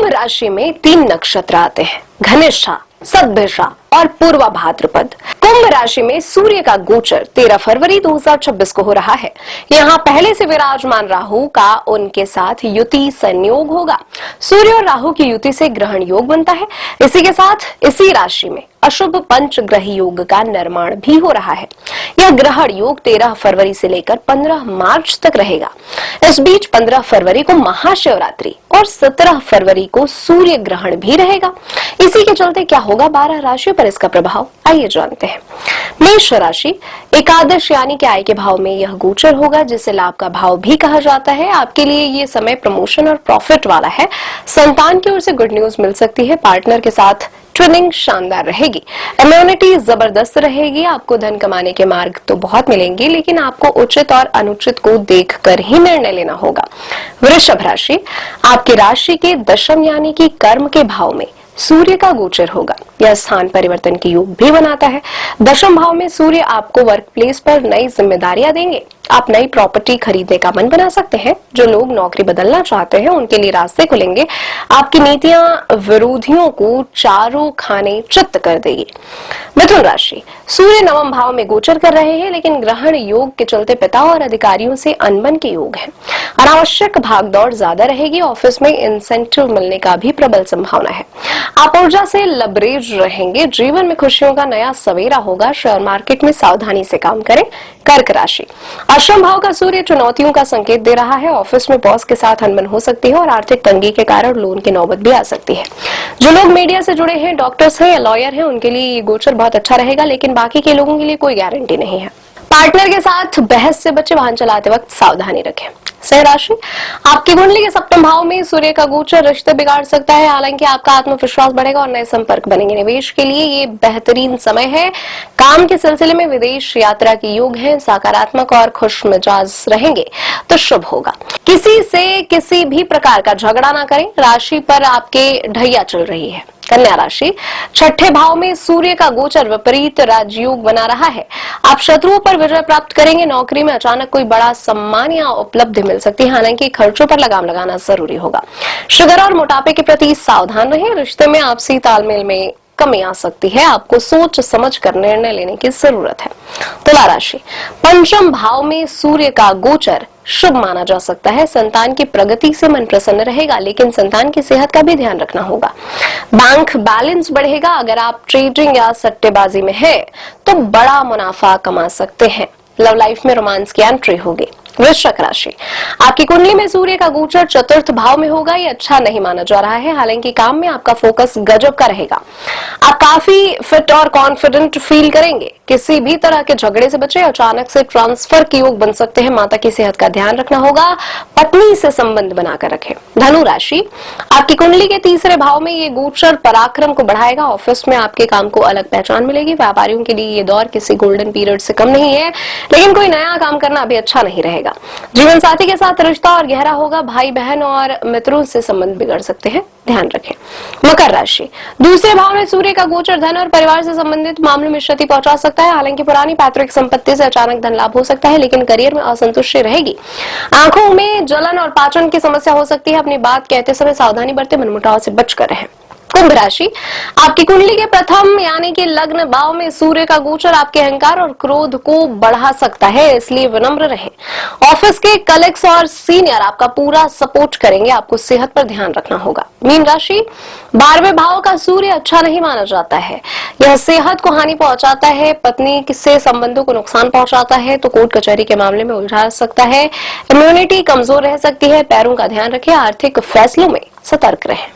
कुंभ राशि में 3 नक्षत्र आते हैं, घनिष्ठा, सद्भिषा और पूर्वा भाद्रपद। कुंभ राशि में सूर्य का गोचर 13 फरवरी 2026 को हो रहा है। यहाँ पहले से विराजमान राहु का उनके साथ युति संयोग होगा। सूर्य और राहु की युति से ग्रहण योग बनता है। इसी के साथ इसी राशि में अशुभ पंचग्रह योग का निर्माण भी हो रहा है। यह ग्रहण योग 13 फरवरी से लेकर 15 मार्च तक रहेगा। इस बीच 15 फरवरी को महाशिवरात्रि और 17 फरवरी को सूर्य ग्रहण भी रहेगा। इसी के चलते क्या होगा 12 राशियों पर इसका प्रभाव, आइए जानते हैं। मेष राशि, एकादश यानी कि आय के भाव में यह गोचर होगा, जिसे लाभ का भाव भी कहा जाता है। आपके लिए ये समय प्रमोशन और प्रॉफिट वाला है। संतान की ओर से गुड न्यूज मिल सकती है। पार्टनर के साथ ट्विनिंग शानदार रहेगी। इम्यूनिटी जबरदस्त रहेगी। आपको धन कमाने के मार्ग तो बहुत मिलेंगे, लेकिन आपको उचित और अनुचित को देखकर ही निर्णय लेना होगा। वृषभ राशि, आपकी राशि के दशम यानी कि कर्म के भाव में सूर्य का गोचर होगा। यह स्थान परिवर्तन की योग भी बनाता है। दशम भाव में सूर्य आपको वर्क प्लेस पर नई जिम्मेदारियां देंगे। आप नई प्रॉपर्टी खरीदने का मन बना सकते हैं। जो लोग नौकरी बदलना चाहते हैं उनके लिए रास्ते खुलेंगे। आपकी नीतियां विरोधियों को चारों खाने चित्त कर देगी। मिथुन राशि, सूर्य नवम भाव में गोचर कर रहे हैं, लेकिन ग्रहण योग के चलते पिता और अधिकारियों से अनबन के योग है। अनावश्यक भागदौड़ ज्यादा रहेगी। ऑफिस में इंसेंटिव मिलने का भी प्रबल संभावना है। आप ऊर्जा से लबरेज रहेंगे। जीवन में खुशियों का नया सवेरा होगा। शेयर मार्केट में सावधानी से काम करें। कर्क राशि, अष्टम भाव का सूर्य चुनौतियों का संकेत दे रहा है। ऑफिस में बॉस के साथ अनबन हो सकती है और आर्थिक तंगी के कारण लोन की नौबत भी आ सकती है। जो लोग मीडिया से जुड़े हैं, डॉक्टर्स हैं या लॉयर हैं, उनके लिए ये गोचर बहुत अच्छा रहेगा, लेकिन बाकी के लोगों के लिए कोई गारंटी नहीं है। पार्टनर के साथ बहस से बचे। वाहन चलाते वक्त सावधानी रखें। सिंह राशि, आपकी कुंडली के सप्तम भाव में सूर्य का गोचर रिश्ते बिगाड़ सकता है। हालांकि आपका आत्मविश्वास बढ़ेगा और नए संपर्क बनेंगे। निवेश के लिए ये बेहतरीन समय है। काम के सिलसिले में विदेश यात्रा की योग है। सकारात्मक और खुश मिजाज रहेंगे तो शुभ होगा। किसी से किसी भी प्रकार का झगड़ा ना करें। राशि पर आपके ढैया चल रही है। कन्या राशि, छठे भाव में सूर्य का गोचर विपरीत राजयोग बना रहा है। आप शत्रुओं पर विजय प्राप्त करेंगे। नौकरी में अचानक कोई बड़ा सम्मान या उपलब्धि मिल सकती है। हालांकि खर्चों पर लगाम लगाना जरूरी होगा। शुगर और मोटापे के प्रति सावधान रहें। रिश्ते में आपसी तालमेल में कमी आ सकती है। आपको सोच समझ कर निर्णय लेने की जरूरत है। तुला राशि, पंचम भाव में सूर्य का गोचर शुभ माना जा सकता है। संतान की प्रगति से मन प्रसन्न रहेगा, लेकिन संतान की सेहत का भी ध्यान रखना होगा। बैंक बैलेंस बढ़ेगा। अगर आप ट्रेडिंग या सट्टेबाजी में हैं, तो बड़ा मुनाफा कमा सकते हैं। लव लाइफ में रोमांस की एंट्री होगी। वृश्चिक राशि, आपकी कुंडली में सूर्य का गोचर चतुर्थ भाव में होगा। ये अच्छा नहीं माना जा रहा है। हालांकि काम में आपका फोकस गजब का रहेगा। आप काफी फिट और कॉन्फिडेंट फील करेंगे। किसी भी तरह के झगड़े से बचे। अचानक से ट्रांसफर के योग बन सकते हैं। माता की सेहत का ध्यान रखना होगा। पत्नी से संबंध बनाकर रखें। धनु राशि, आपकी कुंडली के तीसरे भाव में ये गोचर पराक्रम को बढ़ाएगा। ऑफिस में आपके काम को अलग पहचान मिलेगी। व्यापारियों के लिए ये दौर किसी गोल्डन पीरियड से कम नहीं है, लेकिन कोई नया काम करना अभी अच्छा नहीं रहेगा। जीवन साथी के साथ रिश्ता और गहरा होगा। भाई बहन और मित्रों से संबंध बिगड़ सकते हैं, ध्यान रखें। मकर राशि, दूसरे भाव में सूर्य का गोचर धन और परिवार से संबंधित मामलों में क्षति पहुंचा सकता है। हालांकि पुरानी पैतृक संपत्ति से अचानक धन लाभ हो सकता है, लेकिन करियर में असंतुष्टि रहेगी। आंखों में जलन और पाचन की समस्या हो सकती है। अपनी बात कहते समय सावधानी बरतें। मनमुटाव से बचकर रहें। कुंभ राशि, आपकी कुंडली के प्रथम यानी कि लग्न भाव में सूर्य का गोचर आपके अहंकार और क्रोध को बढ़ा सकता है, इसलिए विनम्र रहें। ऑफिस के कलीग्स और सीनियर आपका पूरा सपोर्ट करेंगे। आपको सेहत पर ध्यान रखना होगा। मीन राशि, 12वें भाव का सूर्य अच्छा नहीं माना जाता है। यह सेहत को हानि पहुंचाता है। पत्नी से संबंधों को नुकसान पहुंचाता है, तो कोर्ट कचहरी के मामले में उलझा सकता है। इम्यूनिटी कमजोर रह सकती है। पैरों का ध्यान रखें। आर्थिक फैसलों में सतर्क रहें।